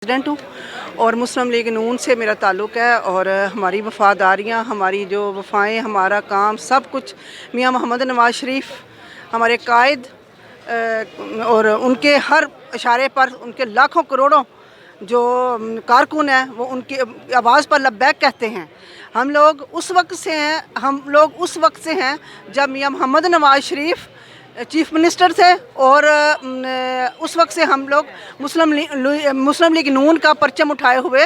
President हूँ और मुस्लिम league नून से मेरा ताल्लुक़ है और हमारी वफ़ादारियाँ, हमारी जो वफ़ाएँ, हमारा काम सब कुछ मियाँ मोहम्मद नवाज़ शरीफ हमारे कायद और उनके हर इशारे पर उनके लाखों करोड़ों जो कारकुन हैं वो उनकी आवाज़ पर लब्बैक कहते हैं। हम लोग उस वक्त से हैं जब मियाँ मोहम्मद नवाज़ शरीफ चीफ मिनिस्टर थे और उस वक्त से हम लोग मुस्लिम लीग नून का परचम उठाए हुए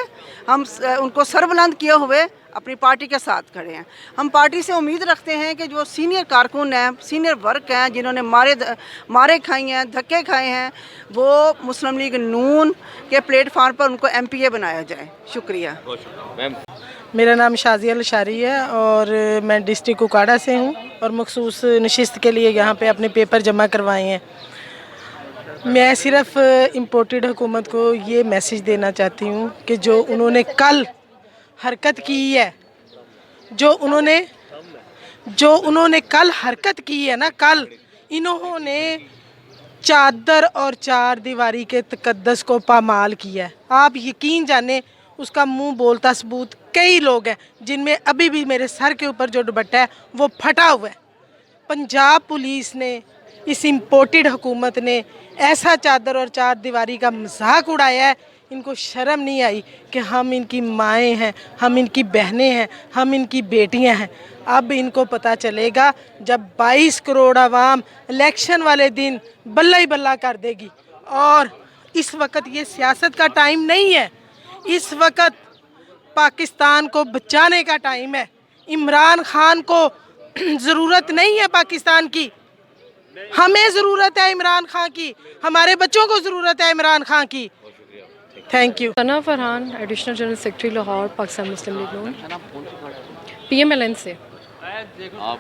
हम उनको सरबुलंद किए हुए अपनी पार्टी के साथ खड़े हैं। हम पार्टी से उम्मीद रखते हैं कि जो सीनियर कारकुन हैं, सीनियर वर्क हैं, जिन्होंने मारे खाई हैं, धक्के खाए हैं, वो मुस्लिम लीग नून के प्लेटफार्म पर उनको MPA बनाया जाए। शुक्रिया। मेरा नाम शाजिया लशारी है और मैं डिस्ट्रिक्ट कुकाड़ा से हूँ और मखसूस नशिस्त के लिए यहाँ पे अपने पेपर जमा करवाए हैं। मैं सिर्फ इम्पोर्टेड हुकूमत को ये मैसेज देना चाहती हूँ कि जो उन्होंने कल हरकत की है, जो उन्होंने कल हरकत की है ना, कल इन्होंने चादर और चार दीवारी के तकद्दस को पामाल किया है। आप यकीन जाने उसका मुंह बोलता सबूत कई लोग हैं, जिनमें अभी भी मेरे सर के ऊपर जो दुपट्टा है वो फटा हुआ है। पंजाब पुलिस ने, इस इम्पोर्टेड हुकूमत ने ऐसा चादर और चार दीवारी का मजाक उड़ाया है। इनको शर्म नहीं आई कि हम इनकी माएँ हैं, हम इनकी बहनें हैं, हम इनकी बेटियां हैं। अब इनको पता चलेगा जब 22 करोड़ आवाम इलेक्शन वाले दिन बल्ला ही बल्ला कर देगी। और इस वक्त ये सियासत का टाइम नहीं है, इस वक्त पाकिस्तान को बचाने का टाइम है। इमरान खान को ज़रूरत नहीं है पाकिस्तान की, हमें ज़रूरत है इमरान खान की, हमारे बच्चों को ज़रूरत है इमरान खान की। Thank you. Sana Farhan, additional general secretary Lahore, Pakistan Muslim league Noon, PMLN से। आप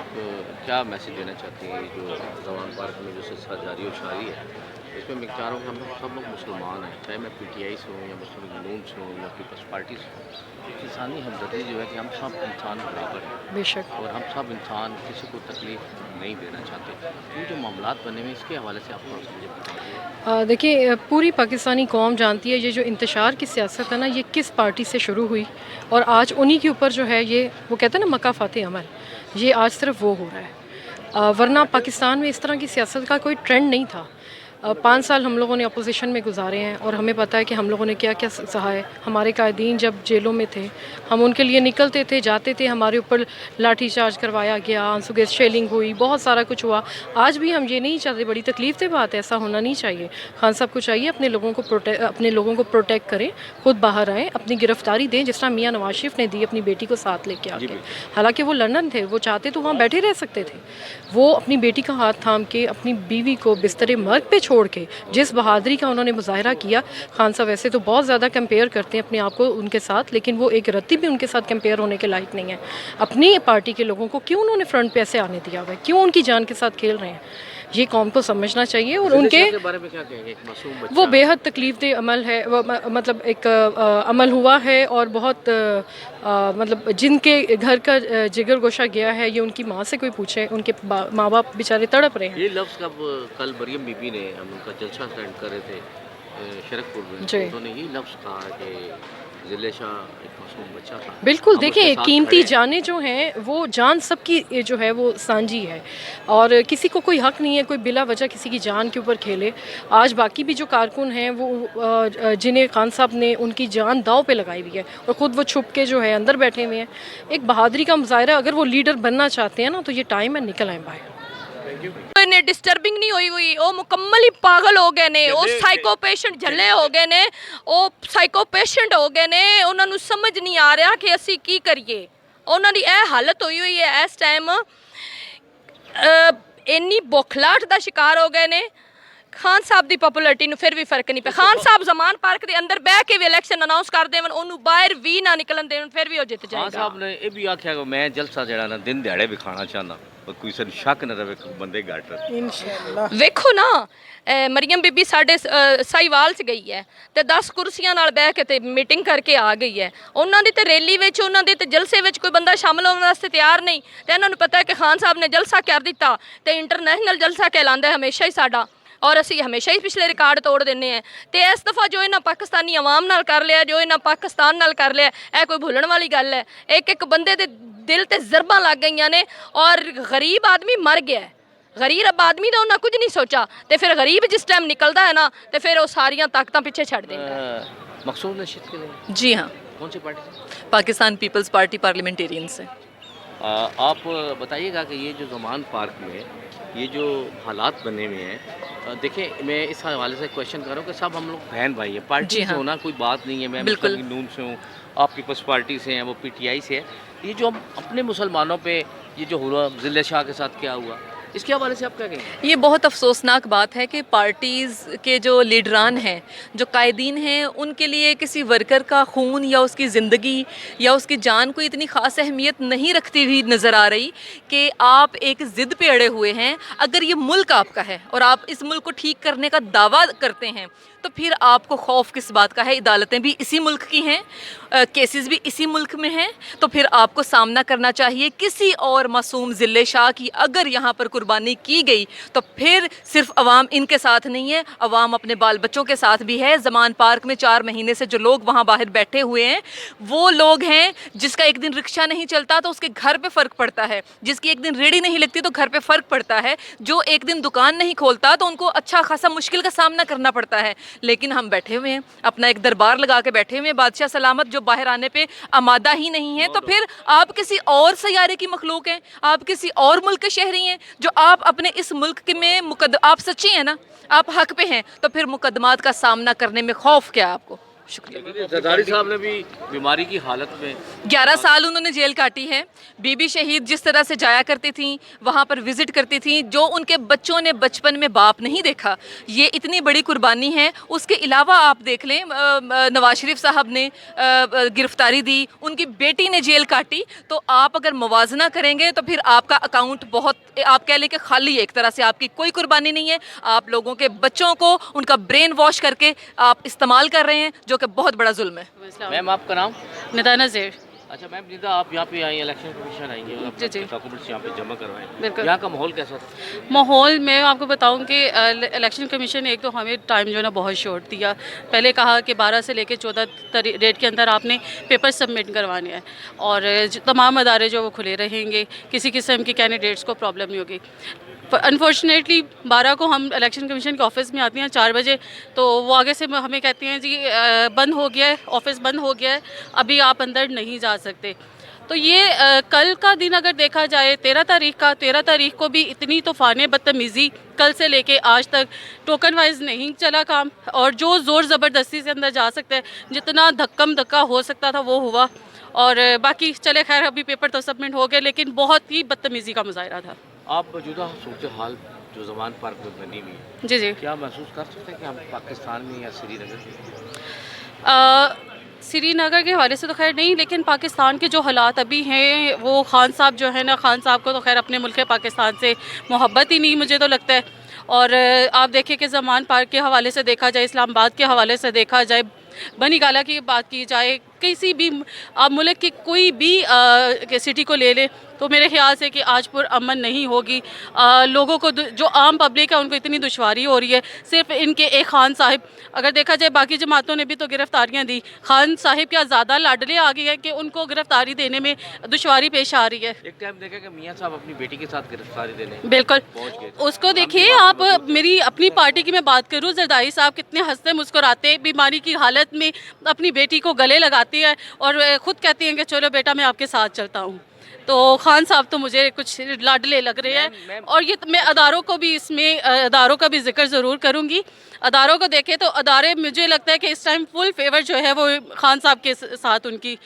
क्या मैसेज देना चाहती हैं जो जवान पार्क में जो सिलसिला जारी और जारी है, इसमें मैं चाह रहा हूँ कि हम लोग सब लोग मुसलमान हैं, चाहे मैं PTI से हूँ या मुस्लिम लीग नून से हूँ या पीपल्स पार्टी से हूँ। इंसानी हमदर्दी जो है कि हम सब इंसान बराबर हैं बेशक, और हम सब इंसान किसी को तकलीफ़ नहीं देना चाहते। ये जो मामलात बने हुए इसके हवाले से आप थोड़ा समझे। देखिए, पूरी पाकिस्तानी कौम जानती है ये जो इंतशार की सियासत है ना, ये किस पार्टी से शुरू हुई और आज उन्हीं के ऊपर जो है ये वो कहते हैं ना मकाफाते अमल, ये आज सिर्फ वो हो रहा है। वरना पाकिस्तान में इस तरह की सियासत का कोई ट्रेंड नहीं था। 5 साल हम लोगों ने अपोजिशन में गुजारे हैं और हमें पता है कि हम लोगों ने क्या क्या सहा है। हमारे कायदीन जब जेलों में थे, हम उनके लिए निकलते थे, जाते थे, हमारे ऊपर लाठी चार्ज करवाया गया, आंसू गैस शेलिंग हुई, बहुत सारा कुछ हुआ। आज भी हम ये नहीं चाहते, बड़ी तकलीफ से बात है, ऐसा होना नहीं चाहिए। खान साहब को चाहिए अपने लोगों को प्रोटेक्ट करें, खुद बाहर आएँ, अपनी गिरफ्तारी दें, जिस तरह मियाँ नवाज शरीफ ने दी अपनी बेटी को साथ लेके आके। हालांकि वो लंदन थे, वो चाहते तो वहाँ बैठे रह सकते थे। वो अपनी बेटी का हाथ थाम के अपनी बीवी को बिस्तर मर्ग पे छोड़ के जिस बहादुरी का उन्होंने मुजाहरा किया। खान साहब वैसे तो बहुत ज़्यादा कंपेयर करते हैं अपने आप को उनके साथ, लेकिन वो एक रत्ती भी उनके साथ कंपेयर होने के लायक नहीं है। अपनी पार्टी के लोगों को क्यों उन्होंने फ्रंट पे ऐसे आने दिया हुआ है, क्यों उनकी जान के साथ खेल रहे हैं, ये कौम को समझना चाहिए। और उनके बारे में क्या कहेंगे? एक मासूम बच्चा, वो बेहद तकलीफ दे अमल है, मतलब एक अमल हुआ है और बहुत मतलब जिनके घर का जिगर गोशा गया है, ये उनकी माँ से कोई पूछे, उनके माँ बाप बेचारे तड़प रहे हैं। ये लफ्ज़ कल मरियम बीबी ने, हम उनका जलसा अटेंड कर रहे थे शरकपुर में, जी। उन्होंने ये लफ्ज़ कहा कि जिले शाह एक मासूम बच्चा था। बिल्कुल, हम देखिए उसके साथ कीमती खड़े हैं। जानें जो हैं वो जान सबकी जो है वो सांझी है और किसी को कोई हक नहीं है कोई बिला वजह किसी की जान के ऊपर खेले। आज बाकी भी जो कारकुन हैं वो जिन्हें खान साहब ने उनकी जान दाव पे लगाई हुई है और ख़ुद वो छुप के जो है अंदर बैठे हुए हैं। एक बहादुरी का मुजाहरा, अगर वो लीडर बनना चाहते हैं ना तो ये टाइम है, निकल आए बाहर। ने डिस्टर्बिंग नहीं हुई हुई, वो मुकम्मल ही पागल हो गए ने, वो साइको पेशेंट झल्ले हो गए ने, वो साइको पेशेंट हो गए ने। उन्होंने समझ नहीं आ रहा कि असी की करिए। उन्होंने यह हालत हुई हुई है इस टाइम, इन्नी बौखलाहट का शिकार हो गए ने। खान साहब की पॉपुलरिटी में फिर भी फर्क नहीं पे। खान साहब जमान पार्क के अंदर बह के भी इलेक्शन अनाउंस कर देवन, उन्होंने बाहर भी ना निकलन देवन, फिर भी वो जित जाएगा। खान साहब ने यह भी आख्या कि मैं जलसा जड़ा ना दिन दिहाड़े भी खाना चाहना, कोई सन शक न रहे बंदे घट इंशाअल्लाह। वेखो ना, मरियम बीबी साढ़े साहिवाल च गई है तो 10 कुर्सियां नाल बह के ते मीटिंग करके आ गई है। उन्होंने तो रैली विच, उन्होंने तो जलसे विच कोई बंदा शामिल होने वास्ते तैयार नहीं। तो इन्होंने पता है कि खान साहब ने जलसा कर दिता तो इंटरनेशनल जलसा कहलांदा है हमेशा ही साडा। ਔਰ ਅਸੀਂ ਹਮੇਸ਼ਾ ਹੀ ਪਿਛਲੇ ਰਿਕਾਰਡ ਤੋੜ ਦਿੰਦੇ ਹਾਂ। ਤੇ ਇਸ ਦਫਾ ਜੋ ਇਹਨਾਂ ਪਾਕਿਸਤਾਨੀ ਆਵਾਮ ਨਾਲ ਕਰ ਲਿਆ, ਜੋ ਇਹਨਾਂ ਪਾਕਿਸਤਾਨ ਨਾਲ ਕਰ ਲਿਆ, ਇਹ ਕੋਈ ਭੁੱਲਣ ਵਾਲੀ ਗੱਲ ਹੈ। ਇੱਕ ਇੱਕ ਬੰਦੇ ਦੇ ਦਿਲ ਤੇ ਜ਼ਰਬਾਂ ਲੱਗ ਗਈਆਂ ਨੇ ਔਰ ਗਰੀਬ ਆਦਮੀ ਮਰ ਗਿਆ ਹੈ। ਗਰੀਬ ਆਦਮੀ ਦਾ ਉਹਨਾਂ ਕੁਝ ਨਹੀਂ ਸੋਚਾ ਤੇ ਫਿਰ ਗਰੀਬ ਜਿਸ ਟਾਈਮ ਨਿਕਲਦਾ ਹੈ ਨਾ ਤੇ ਫਿਰ ਉਹ ਸਾਰੀਆਂ ਤਾਕਤਾਂ ਪਿੱਛੇ ਛੱਡ ਦਿੰਦਾ ਹੈ। मकसूद नशीद के लिए जी हाँ, कौन सी पार्टी से? पाकिस्तान पीपल्स पार्टी पार्लियामेंटेरियन से। आप बताइएगा कि ये जो ज़मान पार्क में ये जो हालात बने हुए हैं, देखें मैं इस हवाले से क्वेश्चन कर रहा हूँ कि सब हम लोग बहन भाई है, पार्टी जी से हाँ। होना कोई बात नहीं है। मैं बिल्कुल। मुस्लिम नून से हूँ, आप पीपल्स पार्टी से हैं, वो पीटीआई से है। ये जो हम अपने मुसलमानों पे ये जो हुआ ज़िले शाह के साथ क्या हुआ, इसके हवाले से आप क्या कहेंगे? ये बहुत अफसोसनाक बात है कि पार्टीज़ के जो लीडरान हैं, जो कायदीन हैं, उनके लिए किसी वर्कर का खून या उसकी ज़िंदगी या उसकी जान को इतनी ख़ास अहमियत नहीं रखती हुई नज़र आ रही कि आप एक ज़िद पे अड़े हुए हैं। अगर ये मुल्क आपका है और आप इस मुल्क को ठीक करने का दावा करते हैं तो फिर आपको खौफ किस बात का है? अदालतें भी इसी मुल्क की हैं, केसेस भी इसी मुल्क में हैं, तो फिर आपको सामना करना चाहिए किसी और मासूम ज़िले शाह की। अगर यहाँ पर कुर्बानी की गई तो फिर सिर्फ अवाम इनके साथ नहीं है, अवाम अपने बाल बच्चों के साथ भी है। ज़मान पार्क में 4 महीने से जो लोग वहाँ बाहर बैठे हुए हैं वो लोग हैं जिसका एक दिन रिक्शा नहीं चलता तो उसके घर पे फ़र्क पड़ता है, जिसकी एक दिन रेडी नहीं लगती तो घर पे फ़र्क पड़ता है, जो एक दिन दुकान नहीं खोलता तो उनको अच्छा खासा मुश्किल का सामना करना पड़ता है। लेकिन हम बैठे हुए हैं, अपना एक दरबार लगा के बैठे हुए हैं, बादशाह सलामत जो बाहर आने पे आमादा ही नहीं है। तो फिर आप किसी और सैयारे की मखलूक हैं, आप किसी और मुल्क के शहरी हैं, जो आप अपने इस मुल्क के में आप सच्ची हैं ना, आप हक पे हैं, तो फिर मुकदमात का सामना करने में खौफ क्या है आपको? शुक्रिया। जरदारी साहब ने भी बीमारी की हालत में 11 साल उन्होंने जेल काटी है। बीबी शहीद जिस तरह से जाया करती थी, वहाँ पर विज़िट करती थी, जो उनके बच्चों ने बचपन में बाप नहीं देखा, ये इतनी बड़ी कुर्बानी है। उसके अलावा आप देख लें, नवाज शरीफ साहब ने गिरफ्तारी दी, उनकी बेटी ने जेल काटी, तो आप अगर मुवाजना करेंगे तो फिर आपका अकाउंट बहुत, आप कह लें कि खाली है एक तरह से, आपकी कोई कुर्बानी नहीं है। आप लोगों के बच्चों को उनका ब्रेन वॉश करके आप इस्तेमाल कर रहे हैं, जो कि बहुत बड़ा जुल्म है। मैम आपका नाम? निदा नज़ीर। अच्छा मैम, निदा आप यहाँ पे आई, इलेक्शन कमीशन आई है, जी, जी। डॉक्यूमेंट्स यहाँ पे जमा करवाएं, बिल्कुल। यहाँ का माहौल कैसा था? माहौल मैं आपको बताऊं कि इलेक्शन कमीशन ने एक तो हमें टाइम जो है ना बहुत शॉर्ट दिया। पहले कहा कि 12 से लेकर 14 डेट के अंदर आपने पेपर सबमिट करवाने हैं और तमाम अदारे जो वो खुले रहेंगे, किसी किस्म की कैंडिडेट्स को प्रॉब्लम नहीं होगी। अनफॉर्चुनेटली 12 को हम इलेक्शन कमीशन के ऑफिस में आती हैं 4 बजे, तो वो आगे से हमें कहती हैं जी बंद हो गया है, ऑफिस बंद हो गया है, अभी आप अंदर नहीं जा सकते। तो ये कल का दिन अगर देखा जाए 13 तारीख को भी इतनी तूफ़ान बदतमीज़ी कल से लेके आज तक टोकन वाइज नहीं चला काम, और जो ज़ोर ज़बरदस्ती से अंदर जा सकते हैं, जितना धक्कम धक्का हो सकता था वो हुआ। और बाकी चले खैर, अभी पेपर तो सबमिट हो गए, लेकिन बहुत ही बदतमीज़ी का मुजाहरा था। आप मौजूदा सूरत हाल जो ज़मान पार्क में बनी हुई है, जी जी। क्या महसूस कर सकते हैं कि हम पाकिस्तान में या श्रीनगर में? श्रीनगर के हवाले से तो खैर नहीं, लेकिन पाकिस्तान के जो हालात अभी हैं, वो खान साहब जो है ना, खान साहब को तो खैर अपने मुल्क पाकिस्तान से मोहब्बत ही नहीं, मुझे तो लगता है। और आप देखिए कि ज़मान पार्क के हवाले से देखा जाए, इस्लामाबाद के हवाले से देखा जाए, बनी गाला की बात की जाए, किसी भी आप मुल्क की कोई भी सिटी को ले ले, तो मेरे ख्याल से कि आज पुरअमन नहीं होगी। लोगों को जो आम पब्लिक है उनको इतनी दुश्वारी हो रही है सिर्फ इनके एक खान साहिब। अगर देखा जाए बाकी जमातों ने भी तो गिरफ्तारियां दी, खान साहिब क्या ज़्यादा लाडले आ गए हैं कि उनको गिरफ्तारी देने में दुश्वारी पेश आ रही है। एक टाइम देखा कि मियाँ साहब अपनी बेटी के साथ गिरफ्तारी देने बिल्कुल पहुंच गए थे। उसको देखिए आप, मेरी अपनी पार्टी की मैं बात करूं, जरदारी साहब कितने हंसते मुस्कुराते बीमारी की हालत में अपनी बेटी को गले लगाती है और खुद कहती हैं कि चलो बेटा मैं आपके साथ चलता हूं। तो खान साहब तो मुझे कुछ लाडले लग रहे हैं। और ये मैं अदारों को भी, इसमें अदारों का भी जिक्र ज़रूर करूंगी। अदारों को देखें तो अदारे, मुझे लगता है कि इस टाइम फुल फेवर जो है वो खान साहब के साथ, उनकी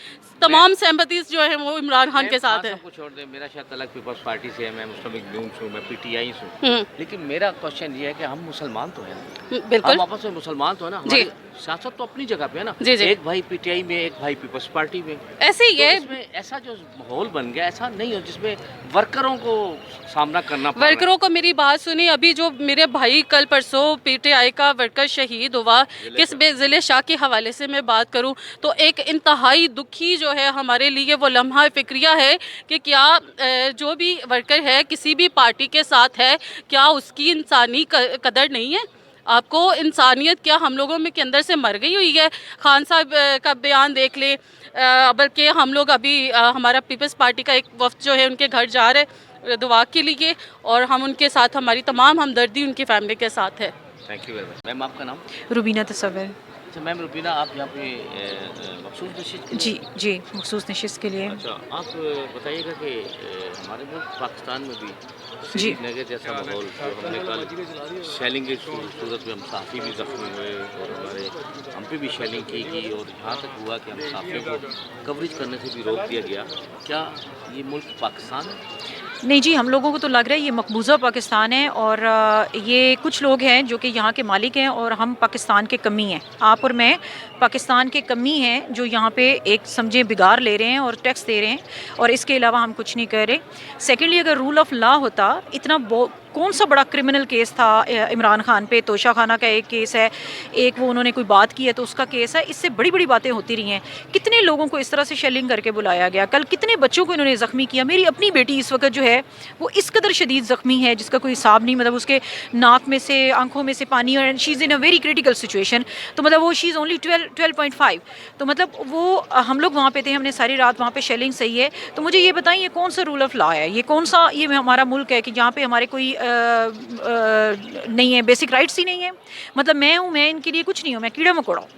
तमाम सिंपैथीज जो है वो इमरान खान के साथ है। सबको छोड़ दे, मेरा शायद तलक पीपल्स पार्टी से है, मैं मुस्लिम नून से हूँ, मैं पीटीआई से हूँ, लेकिन मेरा क्वेश्चन ये है कि हम मुसलमान तो हैं ना, बिल्कुल हम आपस में मुसलमान तो है ना, हमारी सियासत तो अपनी जगह पे है ना। जी, जी। एक भाई पीटीआई में, एक भाई पीपल्स पार्टी में, ऐसे ही तो है। इसमें ऐसा जो माहौल बन बन गया, ऐसा नहीं हो जिसमें वर्करों को सामना करना पड़ रहा है। वर्करों को मेरी बात सुनी, अभी जो मेरे भाई कल परसों पीटीआई का वर्कर शहीद हुआ, किस ज़िले शाह के हवाले से मैं बात करूं तो एक इंतहाई दुखी जो है हमारे लिए वो लम्हा फ़िक्रिया है कि क्या जो भी वर्कर है किसी भी पार्टी के साथ है, क्या उसकी इंसानी कदर नहीं है? आपको इंसानियत क्या हम लोगों में के अंदर से मर गई हुई है? खान साहब का बयान देख ले, बल्कि हम लोग अभी हमारा पीपल्स पार्टी का एक वफ्द जो है उनके घर जा रहे दुआ के लिए, और हम उनके साथ, हमारी तमाम हमदर्दी उनकी फैमिली के साथ है। Thank you very much. Ma'am आपका नाम? रुबीना तसव्वुर। अच्छा मैम, रुबीना आप यहाँ पे मखसूस नशिस्त के लिए? जी जी, मखसूस नशिस्त के लिए। अच्छा, आप बताइएगा कि हमारे मुल्क पाकिस्तान में भी जी। नगर जैसा माहौल, जो हमने कल शेलिंग की सूरत में हम सहाफ़ी भी ज़ख्मी हुए और हम पे भी शेलिंग की गई, और यहाँ तक हुआ कि हम सहाफ़ियों को कवरेज करने से भी रोक दिया गया। क्या ये मुल्क पाकिस्तान है? नहीं जी, हम लोगों को तो लग रहा है ये मकबूजा पाकिस्तान है, और ये कुछ लोग हैं जो कि यहाँ के मालिक हैं और हम पाकिस्तान के कमी हैं। आप और मैं पाकिस्तान के कमी हैं जो यहाँ पे एक समझे बिगाड़ ले रहे हैं और टैक्स दे रहे हैं, और इसके अलावा हम कुछ नहीं कर रहे। सेकेंडली, अगर रूल ऑफ लॉ होता, इतना कौन सा बड़ा क्रिमिनल केस था इमरान खान पे, तोशा खाना का एक केस है, एक वो उन्होंने कोई बात की है तो उसका केस है, इससे बड़ी बड़ी बातें होती रही हैं। कितने लोगों को इस तरह से शेलिंग करके बुलाया गया, कल कितने बच्चों को इन्होंने ज़ख्मी किया। मेरी अपनी बेटी इस वक्त जो है वो इस कदर शदीद ज़ख्मी है जिसका कोई हिसाब नहीं, मतलब उसके नाक में से, आंखों में से पानी, और she is in a very critical situation. तो मतलब वो शी इज़ ओनली 12.5। तो मतलब वो हम लोग वहाँ पे थे, हमने सारी रात वहाँ पे शेलिंग सही है। तो मुझे ये बताएं, ये कौन सा रूल ऑफ लॉ है, ये कौन सा, ये हमारा मुल्क है कि जहाँ पे हमारे कोई नहीं है, बेसिक राइट्स ही नहीं है। मतलब मैं इनके लिए कुछ नहीं हूँ, मैं कीड़ा मकोड़ा हूँ।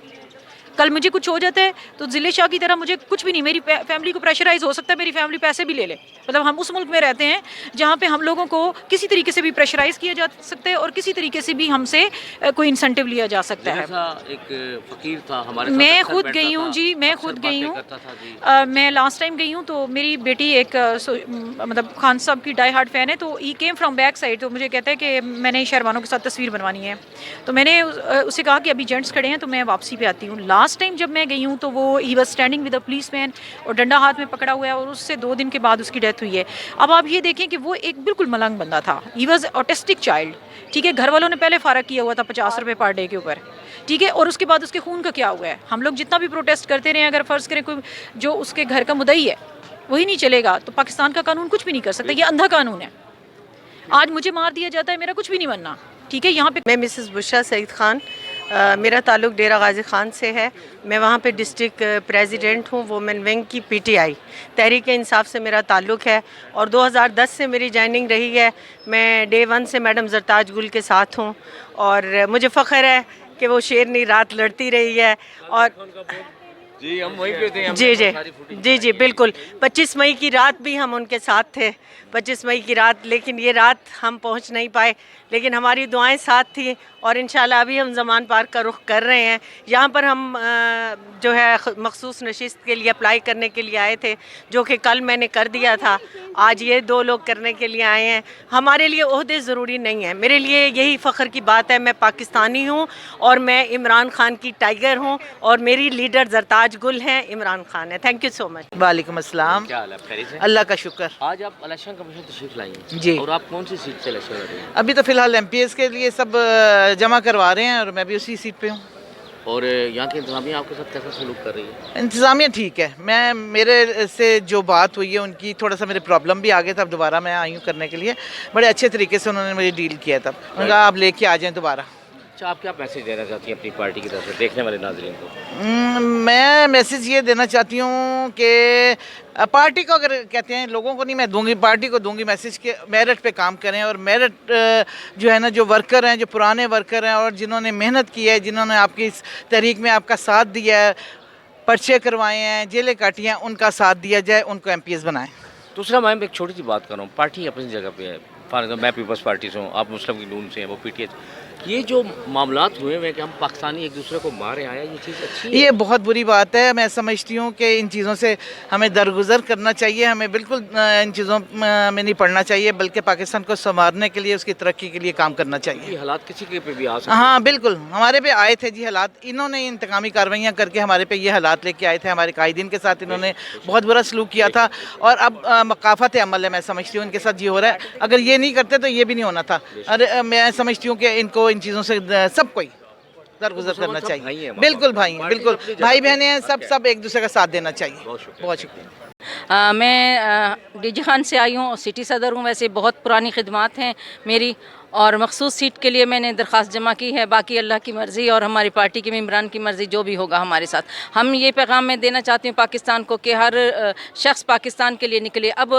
कल मुझे कुछ हो जाता है तो ज़िले शाह की तरह मुझे कुछ भी नहीं, मेरी फैमिली को प्रेशराइज हो सकता है, मेरी फैमिली पैसे भी ले ले। मतलब हम उस मुल्क में रहते हैं जहाँ पे हम लोगों को किसी तरीके से भी प्रेशराइज किया जा सकता है और किसी तरीके से भी हमसे कोई इंसेंटिव लिया जा सकता है। एक फकीर था हमारे साथ, मैं अक्सर खुद बैठता गई हूँ था, जी, मैं अक्सर खुद गई बातें हूँ। करता था जी। मैं लास्ट टाइम गई हूँ तो मेरी बेटी एक मतलब खान साहब की डाई हार्ड फ़ैन है, तो ही केम फ्रॉम बैक साइड, तो मुझे कहता है कि मैंने शहरवानों के साथ तस्वीर बनवानी है। तो मैंने उससे कहा कि अभी जेंट्स खड़े हैं तो मैं वापसी पे आती हूँ। लास्ट टाइम जब मैं गई हूँ तो वो he was standing with a police man और डंडा हाथ में पकड़ा हुआ है, और उससे 2 दिन के बाद उसकी डेथ हुई है। अब आप ये देखें कि वो एक बिल्कुल मलंग बंदा था, ही वॉज ऑटिस्टिक चाइल्ड, ठीक है। घर वालों ने पहले फ़ारग किया हुआ था 50 रुपये पर डे के ऊपर, ठीक है। और उसके बाद उसके खून का क्या हुआ है? हम लोग जितना भी प्रोटेस्ट करते रहे, अगर फ़र्ज़ करें कोई जो उसके घर का मुद्दई है वही नहीं चलेगा तो पाकिस्तान का कानून कुछ भी नहीं कर सकता। ये अंधा कानून है। आज मुझे मार दिया जाता है, मेरा कुछ भी नहीं बनना, ठीक है। यहाँ पे मैं मिसेस बुशरा सईद खान, मेरा ताल्लुक़ डेरा गाजी खान से है। मैं वहाँ पे डिस्ट्रिक्ट प्रेसिडेंट हूँ, वुमेन विंग की पीटीआई तहरीक इंसाफ से मेरा ताल्लुक़ है, और 2010 से मेरी जॉइनिंग रही है। मैं डे 1 से मैडम जरताज गुल के साथ हूँ, और मुझे फ़ख्र है कि वो शेरनी रात लड़ती रही है। और जी हम वहीं पे थे, जी बिल्कुल। 25 मई की रात भी हम उनके साथ थे, 25 मई की रात, लेकिन ये रात हम पहुंच नहीं पाए, लेकिन हमारी दुआएं साथ थी, और इंशाल्लाह अभी हम ज़मान पार्क का रुख कर रहे हैं। यहाँ पर हम जो है मखसूस नशिस्त के लिए अप्लाई करने के लिए आए थे, जो कि कल मैंने कर दिया था। आज ये 2 लोग करने के लिए आए हैं। हमारे लिए ओहदे ज़रूरी नहीं है, मेरे लिए यही फ़ख्र की बात है, मैं पाकिस्तानी हूँ और मैं इमरान खान की टाइगर हूँ, और मेरी लीडर जरताज गुल हैं, इमरान खान है। Thank you so much. वालेकुम अस्सलाम। क्या हाल है, खैरियत से? अल्लाह का शुक्र। आज आप इलेक्शन कमीशन तशरीफ लाई हैं जी। और आप कौन सी सीट से इलेक्शन लड़ रही हैं? अभी तो फ़िलहाल एमपीएस के लिए सब जमा करवा रहे हैं और मैं भी उसी सीट पे हूँ। और यहाँ की इंतजामिया आपके साथ कैसा सलूक कर रही है? इंतज़ामिया ठीक है। मैं मेरे से जो बात हुई है उनकी थोड़ा सा मेरे प्रॉब्लम भी आ गए, तब दोबारा मैं आई हूँ करने के लिए। बड़े अच्छे तरीके से उन्होंने मुझे डील किया, तब उन्होंने कहा आप लेके आ जाएँ दोबारा। अच्छा, आप क्या मैसेज देना चाहती हैं अपनी पार्टी की तरफ से देखने वाले नाज़रीन को? मैं मैसेज ये देना चाहती हूँ कि पार्टी को, अगर कहते हैं लोगों को नहीं मैं दूंगी, पार्टी को दूंगी मैसेज के मेरिट पे काम करें। और मेरिट जो है ना, जो वर्कर हैं, जो पुराने वर्कर हैं और जिन्होंने मेहनत की है, जिन्होंने आपकी इस तहरीक में आपका साथ दिया है, पर्चे करवाए हैं, जेलें काटी हैं, उनका साथ दिया जाए, उनको एमपीएस बनाएं। दूसरा मैं एक छोटी सी बात कर रहा हूँ, पार्टी अपनी जगह पे है। फॉर एग्जाम्पल मैं पीपल्स पार्टी से हूँ, आप मुस्लिम की नून से हैं, वो पीटीआई। یہ جو معاملات ہوئے ہیں کہ ہم پاکستانی ایک دوسرے کو مارے آیا، یہ چیز اچھی ہے؟ یہ بہت بری بات ہے. میں سمجھتی ہوں کہ ان چیزوں سے ہمیں درگزر کرنا چاہیے. ہمیں بالکل ان چیزوں میں نہیں پڑنا چاہیے، بلکہ پاکستان کو سنوارنے کے لیے، اس کی ترقی کے لیے کام کرنا چاہیے. یہ حالات کسی کے پہ بھی آ سکتے ہیں. ہاں بالکل، ہمارے پہ آئے تھے جی حالات. انہوں نے انتقامی کارروائیاں کر کے ہمارے پہ یہ حالات لے کے آئے تھے. ہمارے قائدین کے ساتھ انہوں نے بہت برا سلوک کیا تھا، اور اب مقافت عمل ہے. میں سمجھتی ہوں ان کے ساتھ یہ ہو رہا ہے. اگر یہ نہیں کرتے تو یہ بھی نہیں ہونا تھا. میں سمجھتی ہوں کہ ان کو ان چیزوں سے سب کوئی درگزر کرنا چاہیے. بالکل بھائی ہیں، بالکل بھائی بہنیں ہیں، سب ایک دوسرے کا ساتھ دینا چاہیے. بہت شکریہ. میں ڈی جی خان سے آئی ہوں اور سٹی صدر ہوں. ویسے بہت پرانی خدمات ہیں میری، اور مخصوص سیٹ کے لیے میں نے درخواست جمع کی ہے. باقی اللہ کی مرضی اور ہماری پارٹی کے ممبران کی مرضی، جو بھی ہوگا ہمارے ساتھ. ہم یہ پیغام میں دینا چاہتی ہوں پاکستان کو کہ ہر شخص پاکستان کے لیے نکلے. اب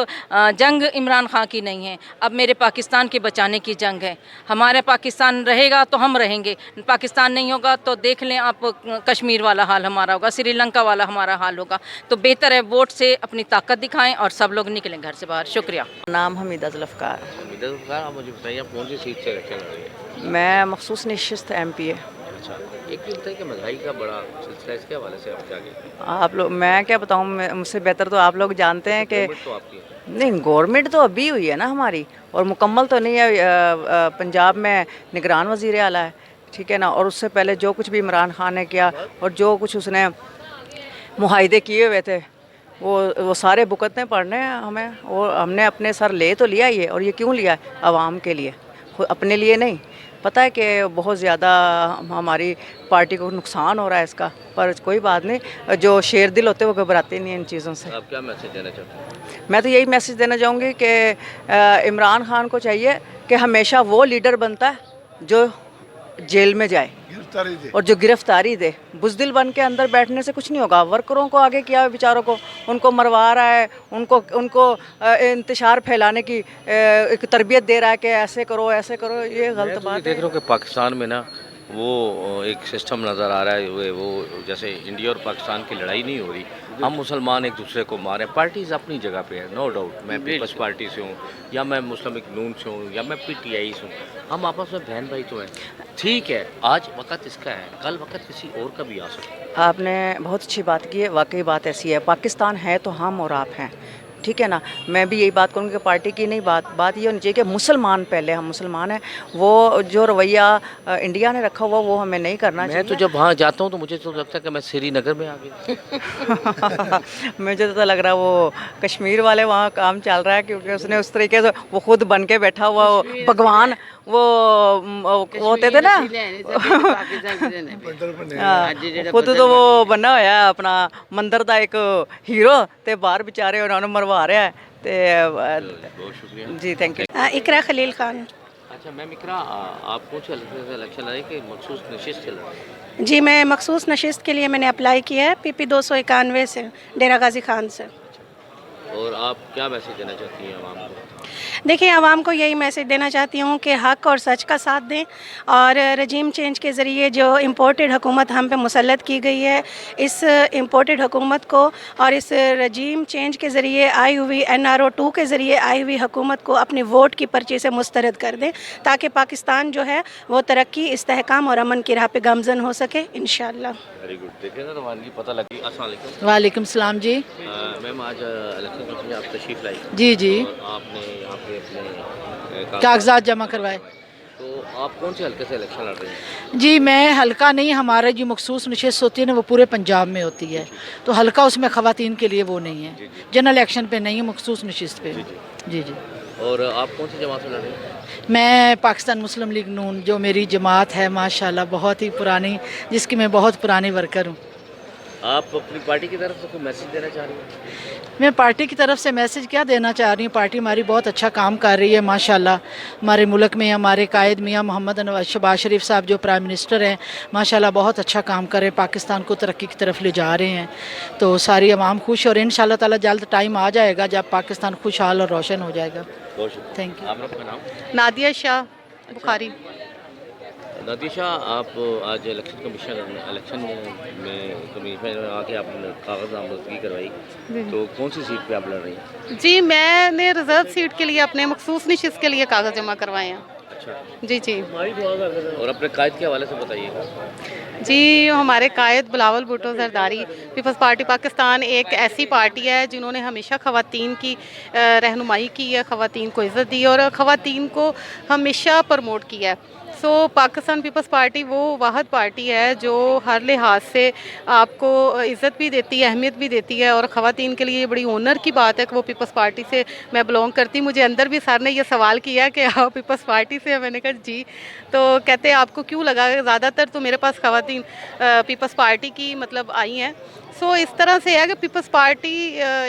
جنگ عمران خان کی نہیں ہے، اب میرے پاکستان کے بچانے کی جنگ ہے. ہمارا پاکستان رہے گا تو ہم رہیں گے، پاکستان نہیں ہوگا تو دیکھ لیں آپ، کشمیر والا حال ہمارا ہوگا، سری لنکا والا ہمارا حال ہوگا. تو بہتر ہے ووٹ سے اپنی طاقت دکھائیں اور سب لوگ نکلیں گھر سے باہر. شکریہ. نام حمیدہ ذوالفقار. حمیدہ ذوالفقار، آپ مجھے بتائیے آپ کون سی سیٹ سے الیکشن لڑ رہی ہیں؟ میں مخصوص نشست ایم پی اے. اچھا، ایک بھی بتائیے کہ مہنگائی کا بڑا سلسلہ، اس کے حوالے سے آپ کیا کہتے ہیں؟ آپ لوگ، میں کیا بتاؤں، مجھ سے بہتر تو آپ لوگ جانتے ہیں کہ گورنمنٹ تو آپ کی ہے. نہیں، گورنمنٹ تو ابھی ہوئی ہے نا ہماری، اور مکمل تو نہیں ہے. پنجاب میں نگران وزیر اعلیٰ ہے، ٹھیک ہے نا. اور اس سے پہلے جو کچھ بھی عمران خان نے کیا اور جو کچھ اس نے معاہدے کیے ہوئے تھے، وہ سارے بھگتنے پڑنے ہیں ہمیں. اور ہم نے اپنے سر لے تو لیا یہ، اور یہ کیوں لیا ہے؟ عوام کے لیے، اپنے لیے نہیں. پتہ ہے کہ بہت زیادہ ہماری پارٹی کو نقصان ہو رہا ہے اس کا، پر کوئی بات نہیں. جو شیر دل ہوتے ہیں وہ گھبراتے نہیں ان چیزوں سے. آپ کیا میسج دینا چاہتے ہیں؟ میں تو یہی میسج دینا چاہوں گی کہ عمران خان کو چاہیے کہ ہمیشہ وہ لیڈر بنتا ہے جو جیل میں جائے اور جو گرفتاری دے. بزدل بن کے اندر بیٹھنے سے کچھ نہیں ہوگا. ورکروں کو آگے کیا ہے بیچاروں کو، ان کو مروا رہا ہے، ان کو انتشار پھیلانے کی ایک تربیت دے رہا ہے کہ ایسے کرو ایسے کرو. یہ غلط بات ہے. دیکھ رہا ہوں کہ پاکستان میں نا وہ ایک سسٹم نظر آ رہا ہے، وہ جیسے انڈیا اور پاکستان کی لڑائی نہیں ہو رہی، ہم مسلمان ایک دوسرے کو مارے. پارٹیز اپنی جگہ پہ ہے، نو ڈاؤٹ. میں پیپلز پارٹی سے ہوں، یا میں مسلم لیگ نون سے ہوں، یا میں پی ٹی آئی سے ہوں. ہم آپس میں بہن بھائی تو ہیں. ٹھیک ہے، آج وقت اس کا ہے، کل وقت کسی اور کا بھی آ سکتا ہے. آپ نے بہت اچھی بات کی ہے. واقعی بات ایسی ہے. پاکستان ہے تو ہم اور آپ ہیں، ٹھیک ہے نا. میں بھی یہی بات کروں گی کہ پارٹی کی نہیں، بات یہ ہونی چاہیے کہ مسلمان پہلے، ہم مسلمان ہیں. وہ جو رویہ انڈیا نے رکھا ہوا وہ ہمیں نہیں کرنا چاہیے. میں تو جب وہاں جاتا ہوں تو مجھے تو لگتا ہے کہ میں سری نگر میں آ گیا. مجھے تو لگ رہا وہ کشمیر والے وہاں کام چل رہا ہے، کیونکہ اس نے اس طریقے سے وہ خود بن کے بیٹھا ہوا بھگوان، وہ ہوتے تھے نا، خود تو وہ بنا ہوا ہے اپنا مندر دا ایک ہیرو، تے باہر بیچارے انہوں نے مروا رہا ہے. بہت شکریہ جی تھینک یو. اقرا خلیل خان. اچھا میم اقرا، آپ کون سے الیکشن لڑ رہی کہ مخصوص نشست سے لڑ رہی؟ جی میں مخصوص نشست کے لیے میں نے اپلائی کیا ہے پی پی 291 سے، ڈیرہ غازی خان سے. اور آپ کیا میسج دینا چاہتی ہیں عوام کو؟ دیکھیں، عوام کو یہی میسج دینا چاہتی ہوں کہ حق اور سچ کا ساتھ دیں، اور رجیم چینج کے ذریعے جو امپورٹڈ حکومت ہم پہ مسلط کی گئی ہے، اس امپورٹڈ حکومت کو اور اس رجیم چینج کے ذریعے آئی ہوئی NRO 2 کے ذریعے آئی ہوئی حکومت کو اپنے ووٹ کی پرچی سے مسترد کر دیں، تاکہ پاکستان جو ہے وہ ترقی، استحکام اور امن کی راہ پہ گامزن ہو سکے انشاءاللہ. Very good. دیکھیں نا تو ہمارے لیے پتہ لگی. السلام علیکم. وعلیکم السلام. جی میم آج الیکشن کمیشن میں آپ تشریف لائی. جی جی، اور آپ نے یہاں پہ اپنے کاغذات جمع کروائے. تو آپ کون سے حلقے سے الیکشن لڑ رہی ہیں؟ جی میں حلقہ نہیں، ہمارے جو مخصوص نشست ہوتی ہے نا وہ پورے پنجاب میں ہوتی ہے، تو حلقہ اس میں خواتین کے لیے وہ نہیں ہے، جنرل الیکشن پہ نہیں ہے، مخصوص نشست پہ. جی جی. اور آپ کون سی جماعت سے لڑ رہی ہیں؟ میں پاکستان مسلم لیگ نون، جو میری جماعت ہے ماشاءاللہ بہت ہی پرانی، جس کی میں بہت پرانی ورکر ہوں. آپ اپنی پارٹی کی طرف سے کوئی میسج دینا چاہ رہی ہیں؟ میں پارٹی کی طرف سے میسج کیا دینا چاہ رہی ہوں، پارٹی ہماری بہت اچھا کام کر رہی ہے ماشاءاللہ. ہمارے ملک میں ہمارے قائد میاں محمد شہباز شریف صاحب جو پرائم منسٹر ہیں ماشاءاللہ بہت اچھا کام کر رہے ہیں، پاکستان کو ترقی کی طرف لے جا رہے ہیں. تو ساری عوام خوش، اور انشاءاللہ تعالی جلد ٹائم آ جائے گا جب پاکستان خوشحال اور روشن ہو جائے گا. بہت شکریہ. Thank you. آپ کا نام؟ نادیہ شاہ بخاری. نادیہ شاہ، آپ آج الیکشن کمیشن میں آ کے آپ نے کاغذ نامزدگی کروائی، تو کون سی سیٹ پہ آپ لڑ رہی ہیں؟ جی میں نے ریزرو سیٹ کے لیے اپنے مخصوص نشست کے لیے کاغذ جمع کروائے ہیں. अच्छा, जी जी और अपने कायद के हवाले से बताइएगा। जी हमारे कायद बिलावल भुट्टो जरदारी पीपल्स पार्टी पाकिस्तान एक ऐसी पार्टी है जिन्होंने हमेशा ख़वातीन की रहनुमाई की है, ख़वातीन को इज़्ज़त दी है और ख़वातीन को हमेशा प्रमोट किया है। सो पाकिस्तान पीपल्स पार्टी वो वाहद पार्टी है जो हर लिहाज से आपको इज़्ज़त भी देती है, अहमियत भी देती है और ख़वातीन के लिए ये बड़ी ऑनर की बात है कि वो पीपल्स पार्टी से मैं बिलोंग करती। मुझे अंदर भी सर ने ये सवाल किया कि आप पीपल्स पार्टी से हैं, मैंने कहा जी। तो कहते हैं आपको क्यों लगा? ज़्यादातर तो मेरे पास ख़वातीन पीपल्स पार्टी की मतलब आई हैं। सो इस तरह से है कि पीपल्स पार्टी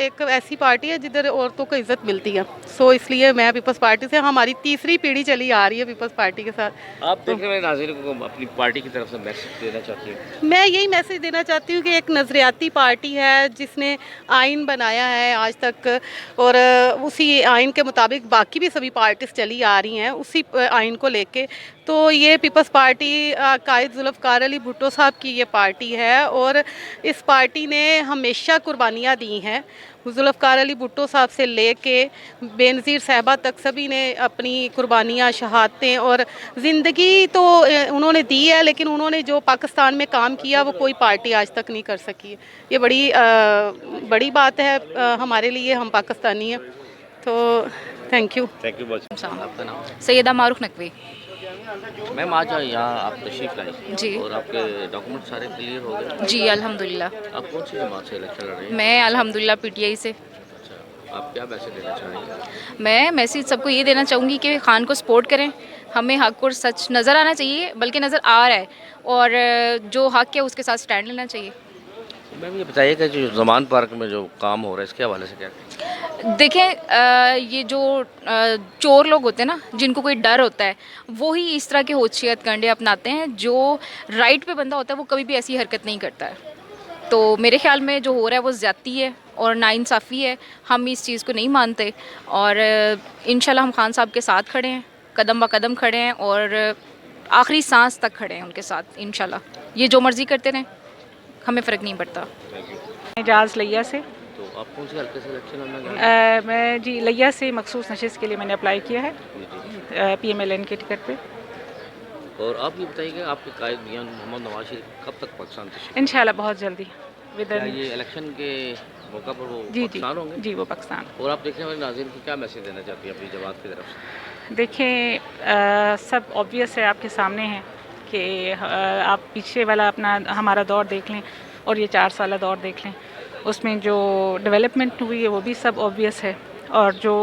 एक ऐसी पार्टी है जिधर औरतों को इज़्ज़त मिलती है। सो इसलिए मैं पीपल्स पार्टी से, हमारी तीसरी पीढ़ी चली आ रही है पीपल्स पार्टी के साथ। आप देखने वाले नाज़रीन को अपनी पार्टी की तरफ से मैसेज देना चाहती हैं? मैं यही मैसेज देना चाहती हूँ कि एक नज़रियाती पार्टी है जिसने आइन बनाया है आज तक और उसी आइन के मुताबिक बाकी भी सभी पार्टीज चली आ रही हैं उसी आइन को लेके। तो ये पीपल्स पार्टी कायद जुल्फ़िकार अली भुट्टो साहब की ये पार्टी है और इस पार्टी ने हमेशा कुर्बानियाँ दी हैं। जुल्फ़िकार अली भुट्टो साहब से लेके बेनज़ीर साहबा तक सभी ने अपनी कुर्बानियाँ, शहादतें और ज़िंदगी तो उन्होंने दी है, लेकिन उन्होंने जो पाकिस्तान में काम किया वो कोई पार्टी आज तक नहीं कर सकी। ये बड़ी बात है हमारे लिए, हम पाकिस्तानी हैं। तो थैंक यू बहुत। आपका नाम? सैयदा मारूफ नकवी। मैम आज यहाँ आप तशरीफ लाई जी। और आपके डॉक्यूमेंट सारे क्लियर हो गए? जी अल्हम्दुलिल्लाह। आप कौन सी जमात से इलेक्शन लड़ रही हैं? मैं अल्हम्दुलिल्लाह पीटीआई से। अच्छा, आप क्या मैसेज देना चाहेंगे? मैं मैसेज सबको ये देना चाहूँगी कि खान को सपोर्ट करें। हमें हक और सच नज़र आना चाहिए, बल्कि नज़र आ रहा है, और जो हक है उसके साथ स्टैंड लेना चाहिए। मैम ये बताइए कि जो ज़मान पार्क में जो काम हो रहा है इसके हवाले से क्या कहें? देखें, ये जो चोर लोग होते हैं ना, जिनको कोई डर होता है, वो ही इस तरह के होशियत कंडे अपनाते हैं। जो राइट पे बंदा होता है वो कभी भी ऐसी हरकत नहीं करता है। तो मेरे ख्याल में जो हो रहा है वो ज़्यादती है और नाइंसाफ़ी है। हम इस चीज़ को नहीं मानते और इंशाल्लाह हम खान साहब के साथ खड़े हैं, कदम ब कदम खड़े हैं और आखिरी सांस तक खड़े हैं उनके साथ इंशाल्लाह। ये जो मर्ज़ी करते रहें, हमें फ़र्क नहीं पड़ता। एजाज लिया से। तो आप कौन से हल्के से इलेक्शन लड़ना चाहते हैं? मैं जी लिया से मखसूस नशिस्त के लिए मैंने अप्लाई किया है PMLN के टिकट पे। और आप ये बताइए कि आपके कायद मियां मोहम्मद नवाज शरीफ कब तक पाकिस्तान तशरीफ? इंशाल्लाह बहुत जल्दी क्या ये इलेक्शन के मौका पर वो जी पाकिस्तान होंगे? जी वो पाकिस्तान। और आप देखने वाले नाज़रीन को क्या मैसेज देना चाहती हैं अपनी जमात की तरफ से? देखें, सब ऑब्वियस है, आपके सामने है कि आप पीछे वाला अपना हमारा दौर देख लें और ये 4 साल दौर देख लें, उसमें जो डेवलपमेंट हुई है वो भी सब ऑब्वियस है। और जो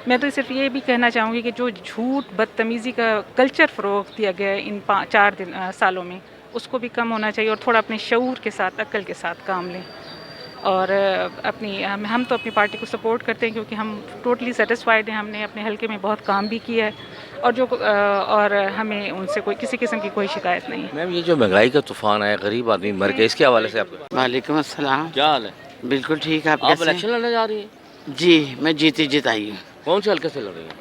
मैं तो सिर्फ ये भी कहना चाहूँगी कि जो झूठ बदतमीज़ी का कल्चर फ़रोग़ दिया गया है इन 4 सालों में, उसको भी कम होना चाहिए और थोड़ा अपने शऊर के साथ, अक्ल के साथ काम लें। और हम तो अपनी पार्टी को सपोर्ट करते हैं क्योंकि हम टोटली सेटिस्फाइड हैं। हमने अपने हलके में बहुत काम भी किया है और हमें उनसे कोई किसी किस्म की कोई शिकायत नहीं है। मैम ये जो महंगाई का तूफान आया, गरीब आदमी मर गए, इसके हवाले से आपको? वालेकुम अस्सलाम। क्या हाल है? बिल्कुल ठीक है। आप इलेक्शन लड़ने जा रही हैं? जी मैं जीती जिताई हूँ। कौन से हल्के से लड़ रही हैं?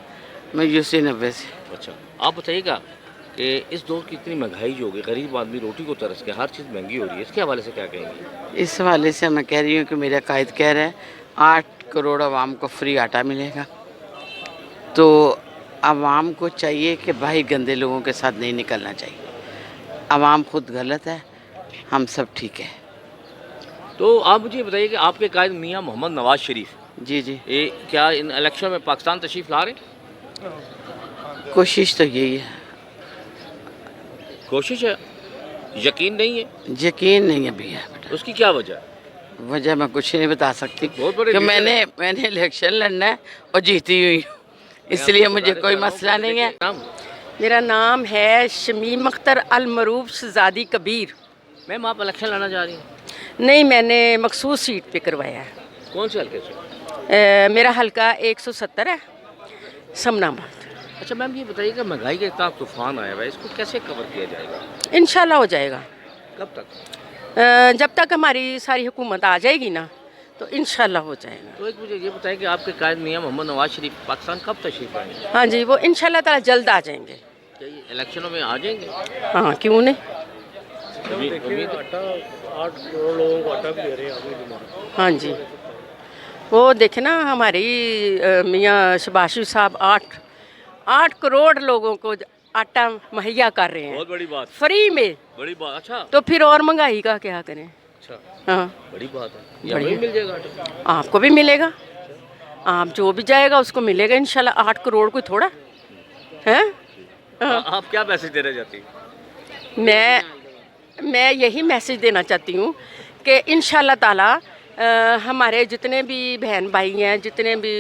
मैं UC 90 से। अच्छा, आप बताइएगा कि इस दौर की इतनी महंगाई जो हो गई, गरीब आदमी रोटी को तरस के, हर चीज़ महंगी हो रही है, इसके हवाले से क्या कहेंगे? इस हवाले से मैं कह रही हूँ कि मेरा कायद कह रहा है 8 करोड़ आवाम को फ्री आटा मिलेगा। तो आवाम को चाहिए कि भाई गंदे लोगों के साथ नहीं निकलना चाहिए। आवाम खुद गलत है, हम सब ठीक है। तो आप मुझे बताइए कि आपके कायद मियां मोहम्मद नवाज शरीफ जी ये क्या इन इलेक्शन में पाकिस्तान तशरीफ ला रहे? कोशिश तो यही है। कोशिश है, यकीन नहीं है? यकीन नहीं है भैया। उसकी क्या वजह है? वजह मैं कुछ नहीं बता सकती बहुत बड़े कि मैंने इलेक्शन लड़ना है और जीती हुई हूँ, इसलिए मुझे कोई मसला नहीं है। मेरा नाम है शमीम अख्तर अल-मरूफ शहजादी कबीर। मैम आप इलेक्शन लड़ना जा रही हैं? नहीं, मैंने मखसूस सीट पे करवाया है। कौन से हल्के से? मेरा हल्का 170 है, समनाबाद। अच्छा मैम ये बताइए कि महंगाई का इतना तूफान आया हुआ है, इसको कैसे कवर किया जाएगा? इंशाल्लाह हो जाएगा। कब तक? जब तक हमारी सारी हुकूमत आ जाएगी ना, तो इंशाल्लाह हो जाएगा। तो एक मुझे ये बताएं कि आपके कायद मियां मोहम्मद नवाज शरीफ पाकिस्तान कब तशरीफ लाएंगे? हाँ जी, वो इंशाल्लाह ताला जल्द आ जाएंगे। क्या ये इलेक्शनों में आ जाएंगे? हाँ, क्यों नहीं। 8 करोड़ लोगों को आटा भी दे रहे हैं। हाँ जी, वो देखे ना हमारी मियाँ शबाशी साहब 8 करोड़ लोगों को आटा मुहैया कर रहे हैं, बहुत बड़ी बात, फ्री में। बड़ी बात। अच्छा, तो फिर और महंगाई का क्या करें? अच्छा, हाँ, बड़ी बात है। ये हमें मिल जाएगा आटा? आपको भी मिलेगा, आप जो भी जाएगा उसको मिलेगा इंशाल्लाह। 8 करोड़ कोई थोड़ा है? आप क्या मैसेज देना चाहती हैं? मैं यही मैसेज देना चाहती हूँ कि इंशाल्लाह ताला हमारे जितने भी बहन भाई हैं, जितने भी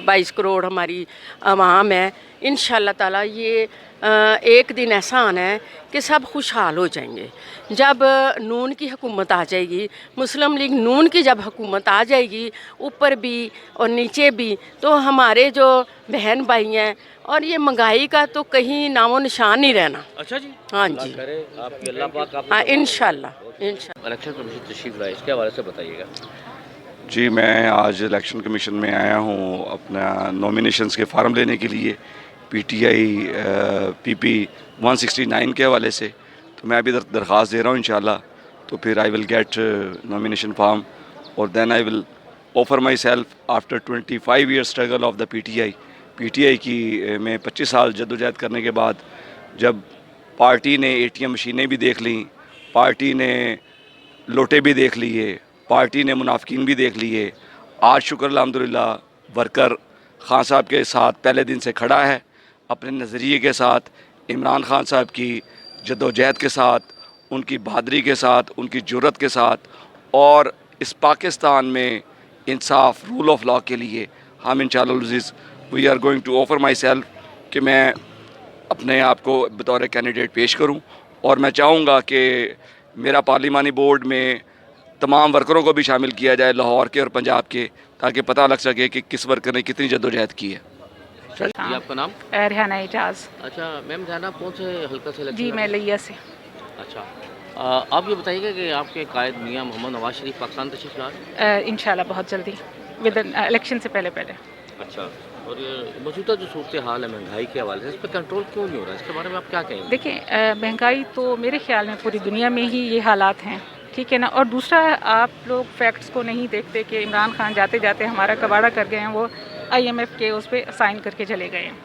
22 करोड़ हमारी आवाम है, इंशाल्लाह ताला ये एक दिन ऐसा आना है कि सब खुशहाल हो जाएंगे। जब नून की हुकूमत आ जाएगी, मुस्लिम लीग नून की जब हुकूमत आ जाएगी, ऊपर भी और नीचे भी, तो हमारे जो बहन भाई हैं, और ये महंगाई का तो कहीं नामो निशान नहीं रहना। अच्छा जी, हाँ जी, आपकी अल्लाह पाक आपको हाँ इंशाल्लाह। इलेक्शन कमीशन तशरीफ लाए, इसके हवाले से बताइएगा। जी, मैं आज इलेक्शन कमीशन में आया हूँ अपना नॉमिनेशंस के फार्म लेने के लिए पीटीआई पीपी 169 के हवाले से। तो मैं अभी दरख्वास्त दे रहा हूँ इंशाल्लाह, तो फिर I will get nomination form और then I will offer myself after 25 year struggle of the PTI की में 25 साल जद्दोजहद करने के बाद, जब पार्टी ने ATM मशीनें भी देख लीं, पार्टी ने लोटे भी देख लिए, पार्टी ने मुनाफिकीन भी देख लिए, आज शुक्र अल्हम्दुलिल्लाह वर्कर खान साहब के साथ पहले दिन से खड़ा है, अपने नज़रिए के साथ, इमरान खान साहब की जद्दोजहद के साथ, उनकी बहादुरी के साथ, उनकी जुर्रत के साथ, और इस पाकिस्तान में इंसाफ, रूल ऑफ लॉ के लिए हम इंशाअल्लाह we are going to offer myself कि मैं अपने आप को बतौर कैंडिडेट पेश करूं। और मैं चाहूँगा कि मेरा पार्लिमानी बोर्ड में तमाम वर्करों को भी शामिल किया जाए, लाहौर के और पंजाब के, ताकि पता लग सके कि किस वर्कर ने कितनी जद्दोजहद की है। जी, आपका नाम? रेहाना एजाज। अच्छा मैम, जाना कौन से हल्का से इलेक्शन? जी, मैं लिया से। अच्छा, आप ये बताइएगा कि आपके कायद मियाँ मोहम्मद नवाज शरीफ पाकिस्तान तशरीफ ला रहे हैं? इंशाल्लाह बहुत जल्दी, विद इलेक्शन से पहले। अच्छा, और ये मौजूदा जो सूरत हाल है महंगाई के हवाले से, इस पर कंट्रोल क्यों नहीं हो रहा है? इसके बारे में आप क्या कहेंगे? देखिए, महंगाई तो मेरे ख्याल में पूरी दुनिया में ही ये हालात हैं, ठीक है ना। और दूसरा, आप लोग फैक्ट्स को नहीं देखते कि इमरान खान जाते जाते हमारा कबाड़ा कर गए हैं, वो IMF के उस पर साइन करके चले गए हैं,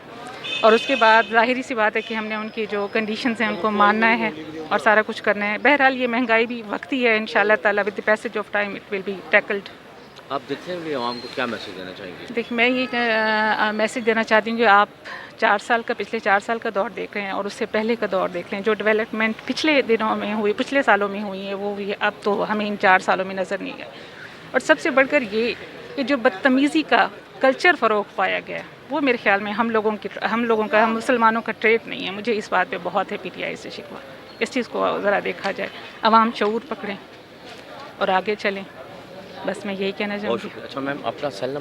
और उसके बाद ज़ाहिरी सी बात है कि हमने उनकी जो कंडीशंस हैं उनको मानना है और सारा कुछ करना है। बहरहाल ये महंगाई भी वक्ती है, इंशाल्लाह ताला with the passage of time it will be tackled. आप देखते हैं आवाम को क्या मैसेज देना चाहेंगे? देखिए, मैं ये मैसेज देना चाहती हूँ कि आप पिछले 4 साल का दौर देख रहे हैं और उससे पहले का दौर देख रहे हैं। जो डेवलपमेंट पिछले दिनों में हुई, पिछले सालों में हुई है, वो भी अब तो हमें इन 4 सालों में नज़र नहीं आई। और सबसे बढ़कर ये कि जो बदतमीज़ी का कल्चर फ़रोग पाया गया, वो मेरे ख्याल में हम मुसलमानों का ट्रेट नहीं है। मुझे इस बात पे बहुत है PTI से शिकवा। इस चीज़ को ज़रा देखा जाए, अवाम शऊर पकड़ें और आगे चलें। बस मैं यही कहना चाहूँगी। अच्छा मैम, अपना सेल नंबर